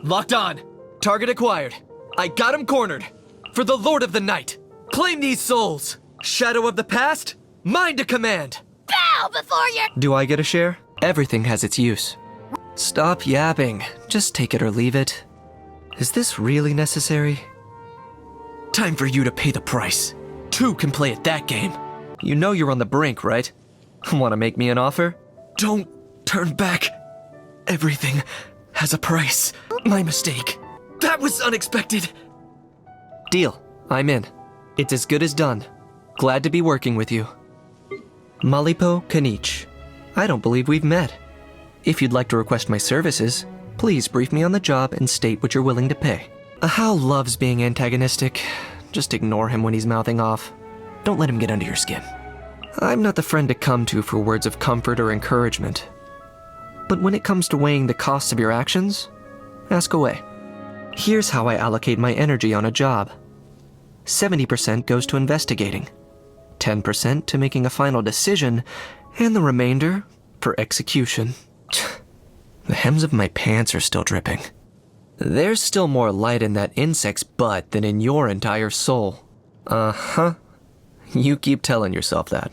Locked on. Target acquired. I got him cornered. For the Lord of the Night. Claim these souls. Shadow of the past, mine to command. Bow before your... Do I get a share? Everything has its use. Stop yapping. Just take it or leave it. Is this really necessary? Time for you to pay the price. Two can play at that game. You know you're on the brink, right? Want to make me an offer? Don't turn back. Everything has a price. My mistake. That was unexpected. Deal. I'm in. It's as good as done. Glad to be working with you. Malipo Kinich. I don't believe we've met. If you'd like to request my services, please brief me on the job and state what you're willing to pay. Ahau loves being antagonistic. Just ignore him when he's mouthing off. Don't let him get under your skin. I'm not the friend to come to for words of comfort or encouragement. But when it comes to weighing the costs of your actions, ask away. Here's how I allocate my energy on a job. 70% goes to investigating, 10% to making a final decision, and the remainder for execution. The hems of my pants are still dripping. There's still more light in that insect's butt than in your entire soul. Uh-huh. You keep telling yourself that.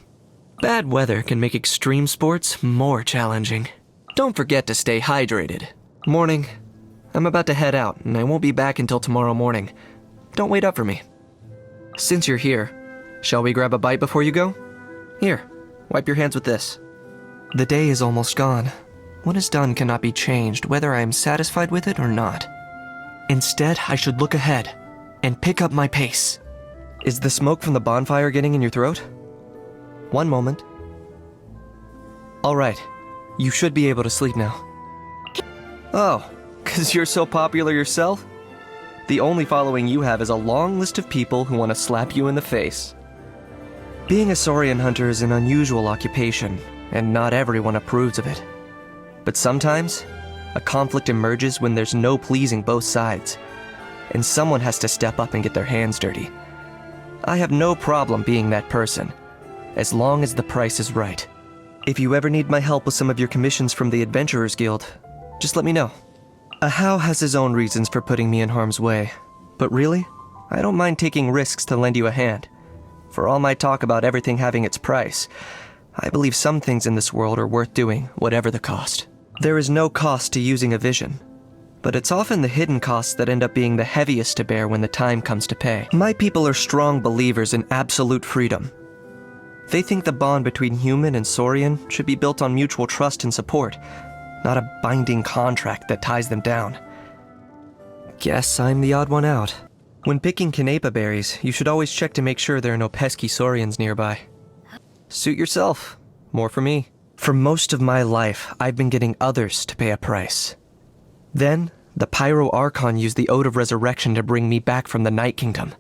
Bad weather can make extreme sports more challenging. Don't forget to stay hydrated. Morning. I'm about to head out, and I won't be back until tomorrow morning. Don't wait up for me. Since you're here, shall we grab a bite before you go? Here, wipe your hands with this. The day is almost gone. What is done cannot be changed, whether I am satisfied with it or not. Instead, I should look ahead and pick up my pace. Is the smoke from the bonfire getting in your throat? One moment. All right, you should be able to sleep now. Oh, 'cause you're so popular yourself? The only following you have is a long list of people who want to slap you in the face. Being a saurian hunter is an unusual occupation, and not everyone approves of it. But sometimes, a conflict emerges when there's no pleasing both sides, and someone has to step up and get their hands dirty. I have no problem being that person, as long as the price is right. If you ever need my help with some of your commissions from the Adventurers Guild, just let me know. Ahau has his own reasons for putting me in harm's way, but really, I don't mind taking risks to lend you a hand. For all my talk about everything having its price, I believe some things in this world are worth doing, whatever the cost. There is no cost to using a vision, but it's often the hidden costs that end up being the heaviest to bear when the time comes to pay. My people are strong believers in absolute freedom. They think the bond between human and saurian should be built on mutual trust and support, not a binding contract that ties them down. Guess I'm the odd one out. When picking Kinepa berries, you should always check to make sure there are no pesky saurians nearby. Suit yourself. More for me. For most of my life, I've been getting others to pay a price. Then, the Pyro Archon used the Ode of Resurrection to bring me back from the Night Kingdom.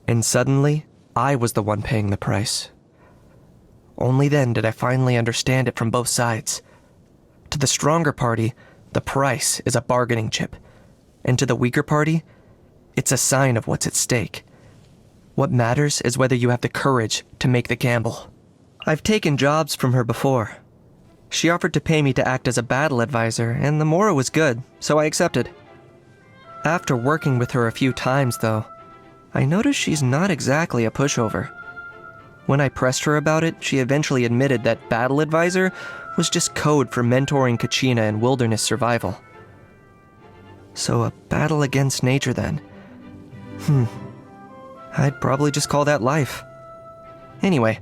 And suddenly, I was the one paying the price. Only then did I finally understand it from both sides. To the stronger party, the price is a bargaining chip. And to the weaker party, it's a sign of what's at stake. What matters is whether you have the courage to make the gamble. I've taken jobs from her before. She offered to pay me to act as a battle advisor, and the mora was good, so I accepted. After working with her a few times, though, I noticed she's not exactly a pushover. When I pressed her about it, she eventually admitted that battle advisor was just code for mentoring Kachina in wilderness survival. So a battle against nature then. I'd probably just call that life. Anyway,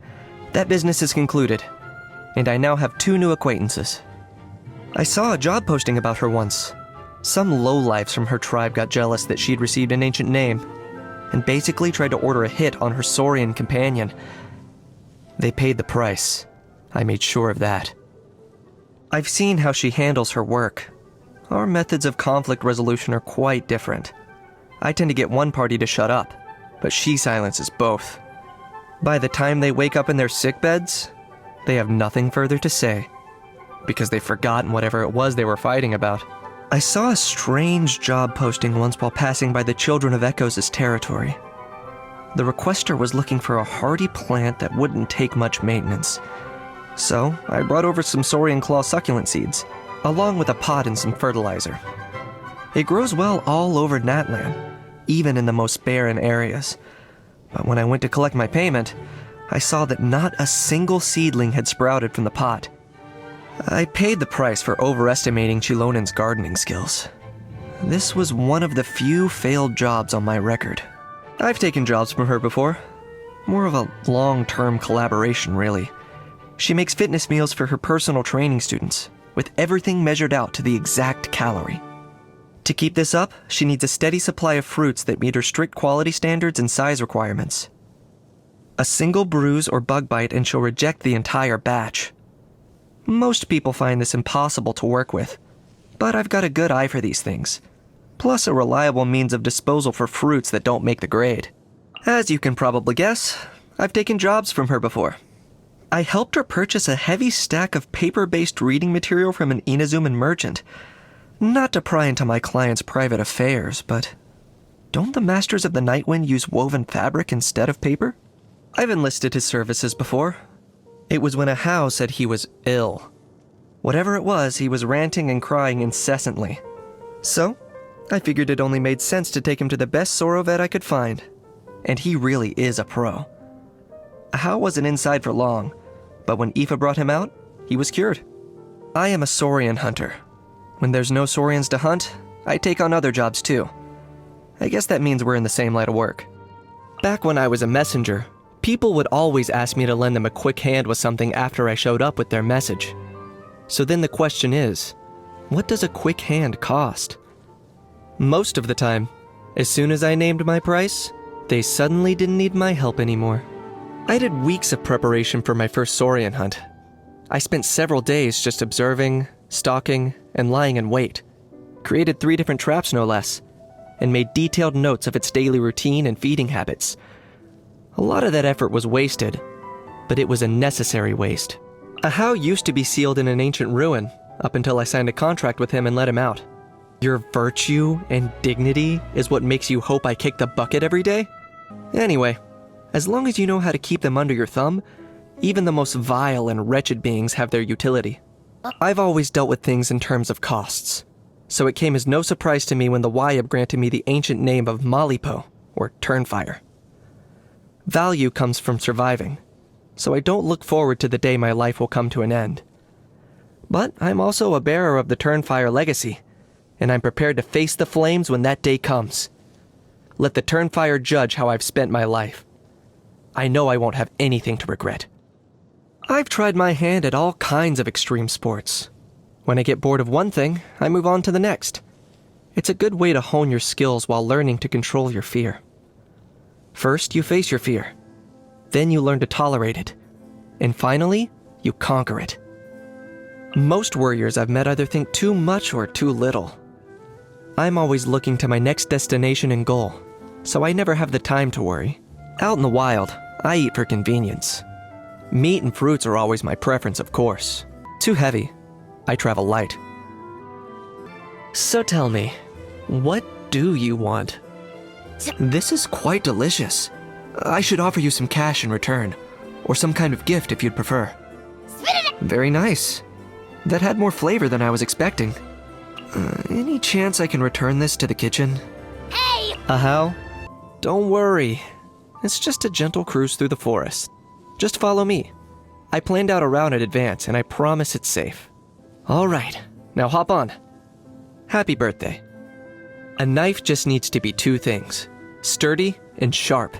that business is concluded, and I now have 2 new acquaintances. I saw a job posting about her once. Some lowlifes from her tribe got jealous that she'd received an ancient name, and basically tried to order a hit on her saurian companion. They paid the price. I made sure of that. I've seen how she handles her work. Our methods of conflict resolution are quite different. I tend to get one party to shut up, but she silences both. By the time they wake up in their sick beds, they have nothing further to say, because they've forgotten whatever it was they were fighting about. I saw a strange job posting once while passing by the Children of Echoes' territory. The requester was looking for a hardy plant that wouldn't take much maintenance. So, I brought over some saurian claw succulent seeds, along with a pot and some fertilizer. It grows well all over Natlan, even in the most barren areas. But when I went to collect my payment, I saw that not a single seedling had sprouted from the pot. I paid the price for overestimating Chilonen's gardening skills. This was one of the few failed jobs on my record. I've taken jobs from her before. More of a long-term collaboration, really. She makes fitness meals for her personal training students, with everything measured out to the exact calorie. To keep this up, she needs a steady supply of fruits that meet her strict quality standards and size requirements. A single bruise or bug bite and she'll reject the entire batch. Most people find this impossible to work with, but I've got a good eye for these things, plus a reliable means of disposal for fruits that don't make the grade. As you can probably guess, I've taken jobs from her before. I helped her purchase a heavy stack of paper-based reading material from an Inazuman merchant. Not to pry into my client's private affairs, but don't the Masters of the Nightwind use woven fabric instead of paper? I've enlisted his services before. It was when a How said he was ill. Whatever it was, he was ranting and crying incessantly. So, I figured it only made sense to take him to the best Soro vet I could find. And he really is a pro. A How wasn't inside for long, but when Aoife brought him out, he was cured. I am a Saurian hunter. When there's no Saurians to hunt, I take on other jobs too. I guess that means we're in the same line of work. Back when I was a messenger, people would always ask me to lend them a quick hand with something after I showed up with their message. So then the question is, what does a quick hand cost? Most of the time, as soon as I named my price, they suddenly didn't need my help anymore. I did weeks of preparation for my first Saurian hunt. I spent several days just observing, stalking, and lying in wait. Created 3 different traps no less, and made detailed notes of its daily routine and feeding habits. A lot of that effort was wasted, but it was a necessary waste. A How used to be sealed in an ancient ruin, up until I signed a contract with him and let him out. Your virtue and dignity is what makes you hope I kick the bucket every day? Anyway, as long as you know how to keep them under your thumb, even the most vile and wretched beings have their utility. I've always dealt with things in terms of costs, so it came as no surprise to me when the Wyab granted me the ancient name of Malipo, or Turnfire. Value comes from surviving, so I don't look forward to the day my life will come to an end. But I'm also a bearer of the Turnfire legacy, and I'm prepared to face the flames when that day comes. Let the Turnfire judge how I've spent my life. I know I won't have anything to regret. I've tried my hand at all kinds of extreme sports. When I get bored of one thing, I move on to the next. It's a good way to hone your skills while learning to control your fear. First, you face your fear. Then you learn to tolerate it. And finally, you conquer it. Most warriors I've met either think too much or too little. I'm always looking to my next destination and goal, so I never have the time to worry. Out in the wild, I eat for convenience. Meat and fruits are always my preference, of course. Too heavy. I travel light. So tell me, what do you want? This is quite delicious. I should offer you some cash in return, or some kind of gift if you'd prefer. Very nice. That had more flavor than I was expecting. Any chance I can return this to the kitchen? Hey! A How? Don't worry. It's just a gentle cruise through the forest. Just follow me. I planned out a route in advance, and I promise it's safe. All right, now hop on. Happy birthday. A knife just needs to be 2 things: sturdy and sharp.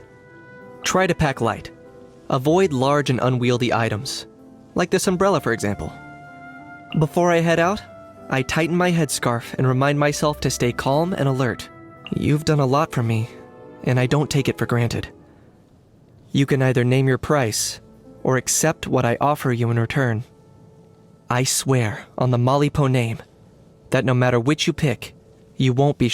Try to pack light. Avoid large and unwieldy items, like this umbrella, for example. Before I head out, I tighten my headscarf and remind myself to stay calm and alert. You've done a lot for me, and I don't take it for granted. You can either name your price, or accept what I offer you in return. I swear on the Malipo name that no matter which you pick, you won't be